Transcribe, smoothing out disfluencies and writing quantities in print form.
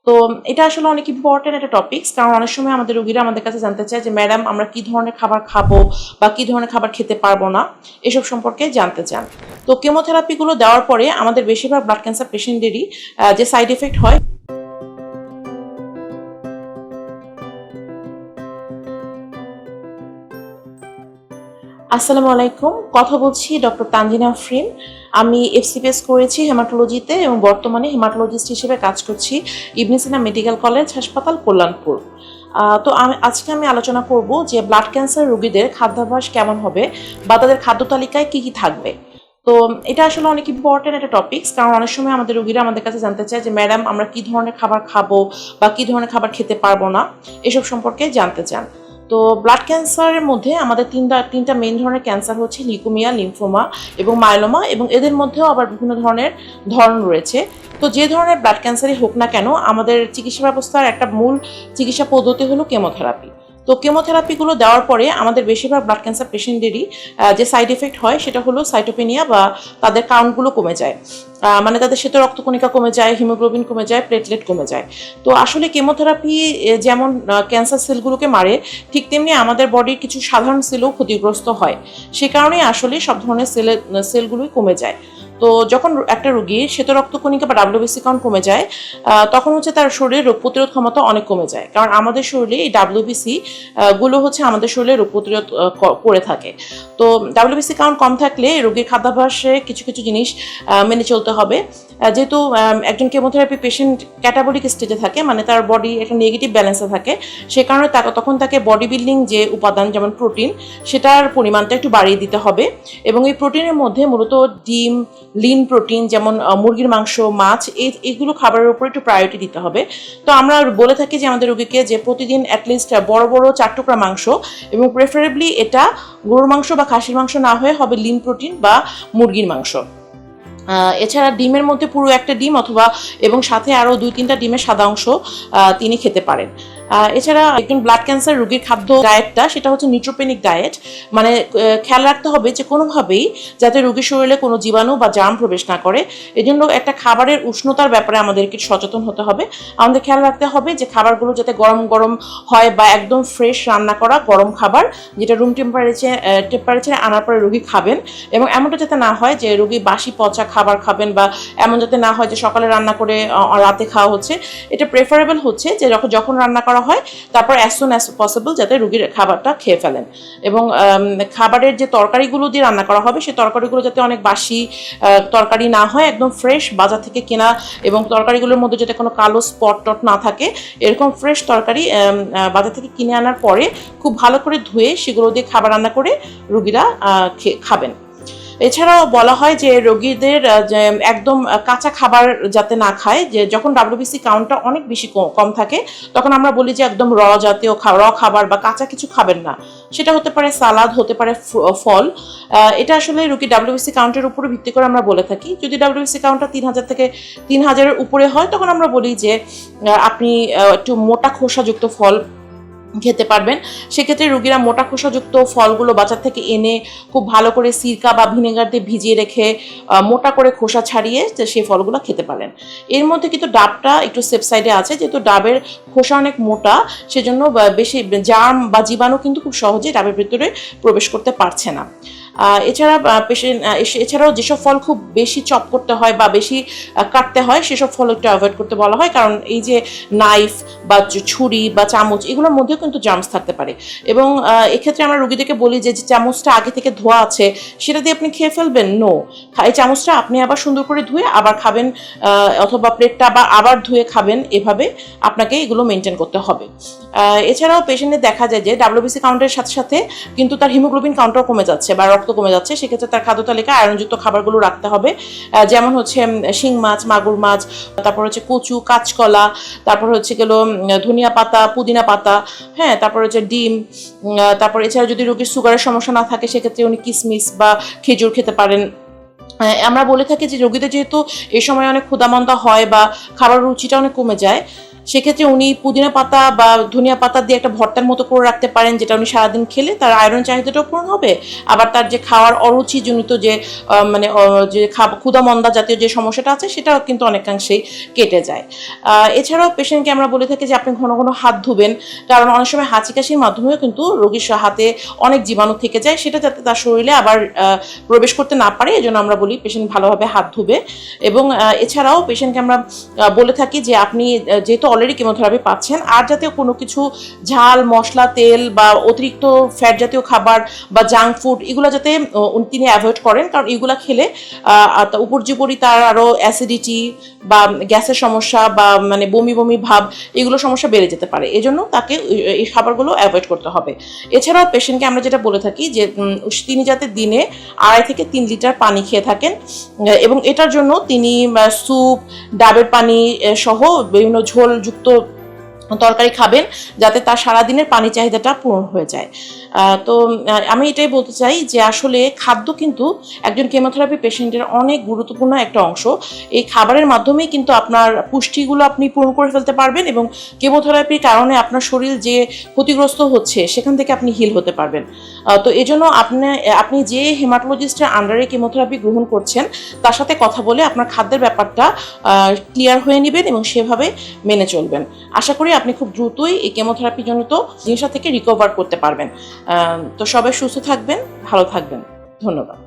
তো এটা আসলে অনেক ইম্পর্টেন্ট একটা টপিকস, কারণ অনেক সময় আমাদের রোগীরা আমাদের কাছে জানতে চায় যে ম্যাডাম আমরা কি ধরনের খাবার খাবো বা কি ধরনের খাবার খেতে পারবো না, এসব সম্পর্কে জানতে চান। তো কেমোথেরাপিগুলো দেওয়ার পরে আমাদের বেশিরভাগ ব্লাড ক্যান্সার পেশেন্টদেরই যে সাইড এফেক্ট হয়। আসসালামু আলাইকুম, কথা বলছি ডক্টর তানজিনা আফরিন। আমি এফসিপিএস করেছি হেমাটোলজিতে এবং বর্তমানে হেমাটোলজিস্ট হিসেবে কাজ করছি ইবনে সিনা মেডিকেল কলেজ হাসপাতাল, কল্যাণপুর। তো আজকে আমি আলোচনা করব যে ব্লাড ক্যান্সার রোগীদের খাদ্যাভ্যাস কেমন হবে বা তাদের খাদ্য তালিকায় কী কী থাকবে। তো এটা আসলে অনেক ইম্পর্টেন্ট একটা টপিকস, কারণ অনেক সময় আমাদের রোগীরা আমাদের কাছে জানতে চায় যে ম্যাডাম আমরা কি ধরনের খাবার খাবো বা কি ধরনের খাবার খেতে পারবো না, এসব সম্পর্কে জানতে চান। তো ব্লাড ক্যান্সারের মধ্যে আমাদের তিনটা মেইন ধরনের ক্যান্সার হচ্ছে লিউকেমিয়া, লিম্ফোমা এবং মায়োলোমা, এবং এদের মধ্যেও আবার বিভিন্ন ধরনের ধরন রয়েছে। তো যে ধরনের ব্লাড ক্যান্সারই হোক না কেন, আমাদের চিকিৎসা ব্যবস্থার একটা মূল চিকিৎসা পদ্ধতি হলো কেমোথেরাপি। তো কেমোথেরাপিগুলো দেওয়ার পরে আমাদের বেশিরভাগ ব্লাড ক্যান্সার পেশেন্টদেরই যে সাইড এফেক্ট হয় সেটা হলো সাইটোপেনিয়া, বা তাদের কাউন্টগুলো কমে যায়, মানে তাদের শ্বেত রক্তকণিকা কমে যায়, হিমোগ্লোবিন কমে যায়, প্লেটলেট কমে যায়। তো আসলে কেমোথেরাপি যেমন ক্যান্সার সেলগুলোকে মারে, ঠিক তেমনি আমাদের বডির কিছু সাধারণ সেলও ক্ষতিগ্রস্ত হয়। সে কারণেই আসলে সব ধরনের সেলগুলোই কমে যায়। তো যখন একটা রোগীর শ্বেত রক্তকণিকা বা ডাব্লিউবিসি কাউন্ট কমে যায়, তখন হচ্ছে তার শরীরে রোগ প্রতিরোধ ক্ষমতা অনেক কমে যায়, কারণ আমাদের শরীরে এই ডাব্লিউবিসি গুলো হচ্ছে আমাদের শরীরে রোগ প্রতিরোধ করে থাকে। তো ডাব্লিউবিসি কাউন্ট কম থাকলে রোগীর খাদ্যাভ্যাসে কিছু কিছু জিনিস মেনে চলতে হবে। যেহেতু একজন কেমোথেরাপি পেশেন্ট ক্যাটাবলিক স্টেজে থাকে, মানে তার বডি একটা নেগেটিভ ব্যালেন্সে থাকে, সে কারণে তখন তাকে বডি বিল্ডিং যে উপাদান যেমন প্রোটিন, সেটার পরিমাণটা একটু বাড়িয়ে দিতে হবে। এবং এই প্রোটিনের মধ্যে মূলত ডিম, লিন প্রোটিন যেমন মুরগির মাংস, মাছ, এইগুলো খাবারের উপর একটু প্রায়োরিটি দিতে হবে। তো আমরা বলে থাকি যে আমাদের রোগীকে যে প্রতিদিন অ্যাটলিস্ট বড় বড় 4 টুকরা মাংস, এবং প্রেফারেবলি এটা গরুর মাংস বা খাসির মাংস না হয়ে হবে লিন প্রোটিন বা মুরগির মাংস। এছাড়া ডিমের মধ্যে পুরো একটা ডিম অথবা এবং সাথে আরও 2-3টা ডিমের সাদা অংশ তিনি খেতে পারেন। এছাড়া একজন ব্লাড ক্যান্সার রোগীর খাদ্য ডায়েটটা সেটা হচ্ছে নিউট্রোপেনিক ডায়েট, মানে খেয়াল রাখতে হবে যে কোনোভাবেই যাতে রোগীর শরীরে কোনো জীবাণু বা জার্ম প্রবেশ না করে। এজন্য একটা খাবারের উষ্ণতার ব্যাপারে আমাদেরকে সচেতন হতে হবে। আমাদের খেয়াল রাখতে হবে যে খাবারগুলো যাতে গরম গরম হয় বা একদম ফ্রেশ রান্না করা গরম খাবার, যেটা রুম টেম্পারেচারে আনার পরে রোগী খাবেন, এবং এমনটা যাতে না হয় যে রোগী বাসি পচা খাবার খাবেন, বা এমন যাতে না হয় যে সকালে রান্না করে রাতে খাওয়া হচ্ছে। এটা প্রেফারেবল হচ্ছে যে যখন রান্না করা হয় তারপর অ্যাজ সুন অ্যাজ পসিবল যাতে রোগীর খাবারটা খেয়ে ফেলেন, এবং খাবারের যে তরকারিগুলো দিয়ে রান্না করা হবে সেই তরকারিগুলো যাতে অনেক বাসি তরকারি না হয়, একদম ফ্রেশ বাজার থেকে কেনা, এবং তরকারিগুলোর মধ্যে যাতে কোনো কালো স্পট টট না থাকে, এরকম ফ্রেশ তরকারি বাজার থেকে কিনে আনার পরে খুব ভালো করে ধুয়ে সেগুলো দিয়ে খাবার রান্না করে রোগীরা খাবেন। এছাড়াও বলা হয় যে রোগীদের যে একদম কাঁচা খাবার যাতে না খায়, যে যখন ডাব্লিউবিসি কাউন্টটা অনেক বেশি কম থাকে তখন আমরা বলি যে একদম জাতীয় খাবার বা কাঁচা কিছু খাবেন না। সেটা হতে পারে সালাদ, হতে পারে ফল। এটা আসলে রোগীর ডাব্লিউবিসি কাউন্টের উপরে ভিত্তি করে আমরা বলে থাকি। যদি ডাব্লিউবিসি কাউন্টটা 3000 থেকে 3000-এর উপরে হয় তখন আমরা বলি যে আপনি একটু মোটা খোসাযুক্ত ফল খেতে পারবেন। সেক্ষেত্রে রোগীরা মোটা খোসাযুক্ত ফলগুলো বাজার থেকে এনে খুব ভালো করে সিরকা বা ভিনেগার দিয়ে ভিজিয়ে রেখে মোটা করে খোসা ছাড়িয়ে সেই ফলগুলো খেতে পারেন। এর মধ্যে কিন্তু ডাবটা একটু সেফ সাইডে আছে, যেহেতু ডাবের খোসা অনেক মোটা, সেজন্য বেশি জার্ম বা জীবাণু কিন্তু খুব সহজে ডাবের ভিতরে প্রবেশ করতে পারছে না। এছাড়াও যেসব ফল খুব বেশি চপ করতে হয় বা বেশি কাটতে হয় সেসব ফল একটু অ্যাভয়েড করতে বলা হয়, কারণ এই যে নাইফ বা ছুরি বা চামচ, এগুলোর মধ্যেও কিন্তু জার্মস থাকতে পারে। এবং এক্ষেত্রে আমরা রোগীদেরকে বলি যে চামচটা আগে থেকে ধোয়া আছে সেটা দিয়ে আপনি খেয়ে ফেলবেন, নো, এই চামচটা আপনি আবার সুন্দর করে ধুয়ে আবার খাবেন, অথবা প্লেটটা আবার ধুয়ে খাবেন। এভাবে আপনাকে এগুলো মেনটেন করতে হবে। এছাড়াও পেশেন্টের দেখা যায় যে ডাব্লিউবিসি কাউন্টের সাথে সাথে কিন্তু তার হিমোগ্লোবিন কাউন্টও কমে যাচ্ছে বা রক্ত কমে যাচ্ছে। সেক্ষেত্রে তার খাদ্য তালিকায় আয়রনযুক্ত খাবারগুলো রাখতে হবে, যেমন হচ্ছে শিং মাছ, মাগুর মাছ, তারপর হচ্ছে কচু, কাঁচকলা, তারপর হচ্ছে গেল ধনিয়া পাতা, পুদিনা পাতা, হ্যাঁ, তারপর হচ্ছে ডিম। তারপর এছাড়া যদি রোগীর সুগারের সমস্যা না থাকে সেক্ষেত্রে উনি কিশমিশ বা খেজুর খেতে পারেন। আমরা বলে থাকি যে রোগীদের যেহেতু এই সময় অনেক ক্ষুধামন্দা হয় বা খাবার রুচিটা অনেক কমে যায়, সেক্ষেত্রে উনি পুদিনা পাতা বা ধনিয়া পাতা দিয়ে একটা ভর্তার মতো করে রাখতে পারেন, যেটা উনি সারাদিন খেলে তার আয়রন চাহিদাটাও পূরণ হবে, আবার তার যে খাওয়ার অরুচিজনিত যে মানে যে ক্ষুধামন্দা জাতীয় যে সমস্যাটা আছে সেটাও কিন্তু অনেকাংশেই কেটে যায়। এছাড়াও পেশেন্টকে আমরা বলে থাকি যে আপনি ঘন ঘন হাত ধুবেন, কারণ অনেক সময় হাঁচি কাশির মাধ্যমেও কিন্তু রোগীর হাতে অনেক জীবাণু থেকে যায়, সেটা যাতে তার শরীরে আবার প্রবেশ করতে না পারে এই জন্য আমরা বলি পেশেন্ট ভালোভাবে হাত ধুবে। এবং এছাড়াও পেশেন্টকে আমরা বলে থাকি যে আপনি যেহেতু অলরেডি কেমোথেরাপি পাচ্ছেন, আর যাতে কোনো কিছু ঝাল মশলা তেল বা অতিরিক্ত ফ্যাট জাতীয় খাবার বা জাঙ্ক ফুড এগুলো যাতে তিনি অ্যাভয়েড করেন, কারণ এগুলো খেলে উপর্যুপরি তার আরও অ্যাসিডিটি বা গ্যাসের সমস্যা বা মানে বমি বমি ভাব এগুলো সমস্যা বেড়ে যেতে পারে, এজন্য তাকে এই খাবারগুলো অ্যাভয়েড করতে হবে। এছাড়াও পেশেন্টকে আমরা যেটা বলে থাকি যে তিনি যাতে দিনে 2.5 থেকে 3 লিটার পানি খেয়ে থাকেন, এবং এটার জন্য তিনি স্যুপ, ডাবের পানি সহ বিভিন্ন ঝোলযুক্ত তরকারি খাবেন, যাতে তার সারাদিনের পানি চাহিদাটা পূরণ হয়ে যায়। তো আমি এটাই বলতে চাই যে আসলে খাদ্য কিন্তু একজন কেমোথেরাপি পেশেন্টের অনেক গুরুত্বপূর্ণ একটা অংশ। এই খাবারের মাধ্যমেই কিন্তু আপনার পুষ্টিগুলো আপনি পূরণ করে ফেলতে পারবেন, এবং কেমোথেরাপির কারণে আপনার শরীর যে ক্ষতিগ্রস্ত হচ্ছে সেখান থেকে আপনি হিল হতে পারবেন। তো এজন্য আপনি যে হেমাটোলজিস্টের আন্ডারে কেমোথেরাপি গ্রহণ করছেন তার সাথে কথা বলে আপনার খাদ্যের ব্যাপারটা ক্লিয়ার হয়ে নেবেন এবং সেভাবে মেনে চলবেন। আশা করি আপনি খুব দ্রুতই এই কেমোথেরাপি জনিত জিনিসটা থেকে রিকভার করতে পারবেন। তো সবাই সুস্থ থাকবেন, ভালো থাকবেন। ধন্যবাদ।